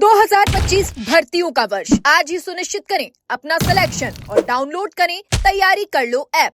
2025 भर्तियों का वर्ष आज ही सुनिश्चित करें अपना सिलेक्शन और डाउनलोड करें तैयारी कर लो ऐप।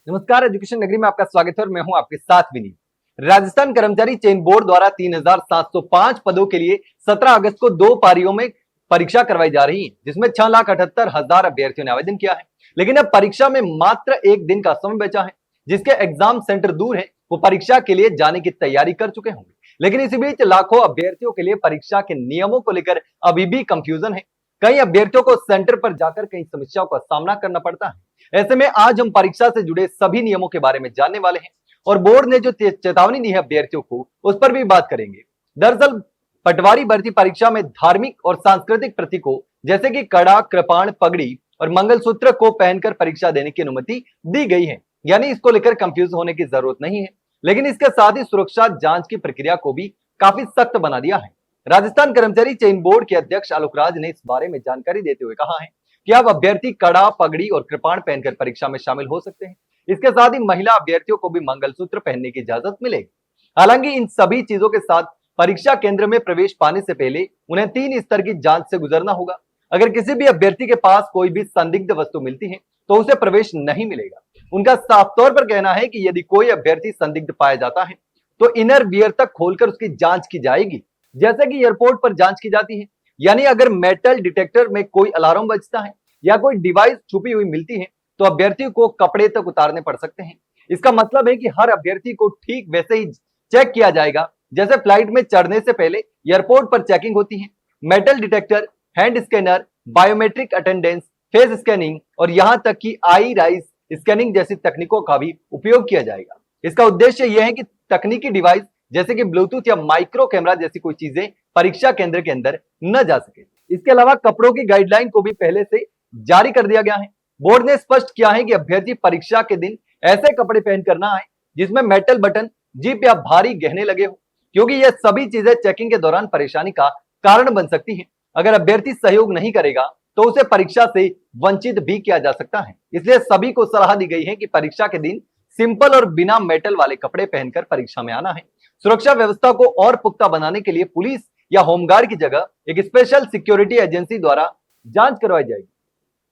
नमस्कार, एजुकेशन नगरी में आपका स्वागत है और मैं हूं आपके साथ विनीत। राजस्थान कर्मचारी चयन बोर्ड द्वारा 3705 पदों के लिए 17 अगस्त को 2 पारियों में परीक्षा करवाई जा रही है, जिसमें 6,78,000 अभ्यर्थियों ने आवेदन किया है। लेकिन अब परीक्षा में मात्र एक दिन का समय बचा है। जिसके एग्जाम सेंटर दूर है वो परीक्षा के लिए जाने की तैयारी कर चुके होंगे। लेकिन इसी बीच लाखों अभ्यर्थियों के लिए परीक्षा के नियमों को लेकर अभी भी कंफ्यूजन है। कई अभ्यर्थियों को सेंटर पर जाकर कई समस्याओं का सामना करना पड़ता है। ऐसे में आज हम परीक्षा से जुड़े सभी नियमों के बारे में जानने वाले हैं और बोर्ड ने जो चेतावनी दी है अभ्यर्थियों को उस पर भी बात करेंगे। दरअसल पटवारी भर्ती परीक्षा में धार्मिक और सांस्कृतिक प्रतीकों जैसे कि कड़ा, कृपाण, पगड़ी और मंगलसूत्र को पहनकर परीक्षा देने की अनुमति दी गई है, यानी इसको लेकर कंफ्यूज होने की जरूरत नहीं है। लेकिन इसके साथ ही सुरक्षा जांच की प्रक्रिया को भी काफी सख्त बना दिया है। राजस्थान कर्मचारी चयन बोर्ड के अध्यक्ष आलोक राज ने इस बारे में जानकारी देते हुए कहा है कि अब अभ्यर्थी कड़ा, पगड़ी और कृपाण पहनकर परीक्षा में शामिल हो सकते हैं। इसके साथ ही महिला अभ्यर्थियों को भी मंगलसूत्र पहनने की इजाजत मिलेगी। हालांकि इन सभी चीजों के साथ परीक्षा केंद्र में प्रवेश पाने से पहले उन्हें 3 स्तर की जांच से गुजरना होगा। अगर किसी भी अभ्यर्थी के पास कोई भी संदिग्ध वस्तु मिलती है तो उसे प्रवेश नहीं मिलेगा। उनका साफ तौर पर कहना है कि यदि कोई अभ्यर्थी संदिग्ध पाया जाता है तो इनर वियर तक खोलकर उसकी जांच की जाएगी, जैसे कि एयरपोर्ट पर जांच की जाती है। यानी अगर मेटल डिटेक्टर में कोई अलार्म बजता है या कोई डिवाइस छुपी हुई मिलती है तो अभ्यर्थी को कपड़े तक उतारने पड़ सकते हैं। इसका मतलब है कि हर अभ्यर्थी को ठीक वैसे ही चेक किया जाएगा जैसे फ्लाइट में चढ़ने से पहले एयरपोर्ट पर चेकिंग होती है। Metal detector, hand scanner, biometric attendance, face scanning और यहां तक कि आई राइज स्कैनिंग जैसी तकनीकों का भी उपयोग किया जाएगा। इसका उद्देश्य यह है कि तकनीकी डिवाइस जैसे कि ब्लूटूथ या माइक्रो कैमरा जैसी कोई चीजें परीक्षा केंद्र के अंदर न जा सके। इसके अलावा कपड़ों की गाइडलाइन को भी पहले से जारी कर दिया गया है। बोर्ड ने स्पष्ट किया है कि अभ्यर्थी परीक्षा के दिन ऐसे कपड़े पहन कर ना आए जिसमें मेटल बटन, जीप या भारी गहने लगे हो, क्योंकि यह सभी चीजें चेकिंग के दौरान परेशानी का कारण बन सकती है। अगर अभ्यर्थी सहयोग नहीं करेगा तो उसे परीक्षा से वंचित भी किया जा सकता है। इसलिए सभी को सलाह दी गई है कि परीक्षा के दिन सिंपल और बिना मेटल वाले कपड़े पहनकर परीक्षा में आना है। सुरक्षा व्यवस्था को और पुख्ता बनाने के लिए पुलिस या होमगार्ड की जगह एक स्पेशल सिक्योरिटी एजेंसी द्वारा जांच करवाई जाएगी।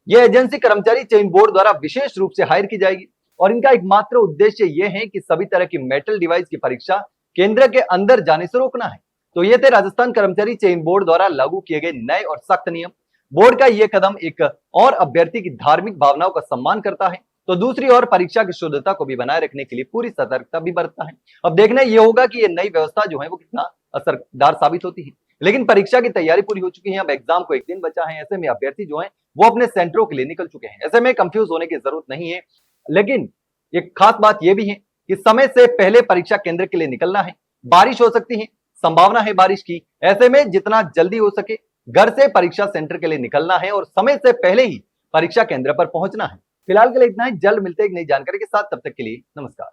यह एजेंसी कर्मचारी चयन बोर्ड द्वारा विशेष रूप से हायर की जाएगी और इनका एकमात्र उद्देश्य यह है कि सभी तरह की मेटल डिवाइस की परीक्षा केंद्र के अंदर जाने से रोकना है। तो ये थे राजस्थान कर्मचारी चयन बोर्ड द्वारा लागू किए गए नए और सख्त नियम। बोर्ड का यह कदम एक और अभ्यर्थी की धार्मिक भावनाओं का सम्मान करता है तो दूसरी ओर परीक्षा की शुद्धता को भी बनाए रखने के लिए पूरी सतर्कता भी बरतता है। अब देखना यह होगा कि यह नई व्यवस्था जो है वो कितना असरदार साबित होती है। लेकिन परीक्षा की तैयारी पूरी हो चुकी है, अब एग्जाम को एक दिन बचा है। ऐसे में अभ्यर्थी जो है वो अपने सेंटरों के लिए निकल चुके हैं। ऐसे में कंफ्यूज होने की जरूरत नहीं है। लेकिन एक खास बात यह भी है कि समय से पहले परीक्षा केंद्र के लिए निकलना है। बारिश हो सकती है, संभावना है बारिश की। ऐसे में जितना जल्दी हो सके घर से परीक्षा सेंटर के लिए निकलना है और समय से पहले ही परीक्षा केंद्र पर पहुंचना है। फिलहाल के लिए इतना ही। जल्द मिलते हैं एक नई जानकारी के साथ, तब तक के लिए नमस्कार।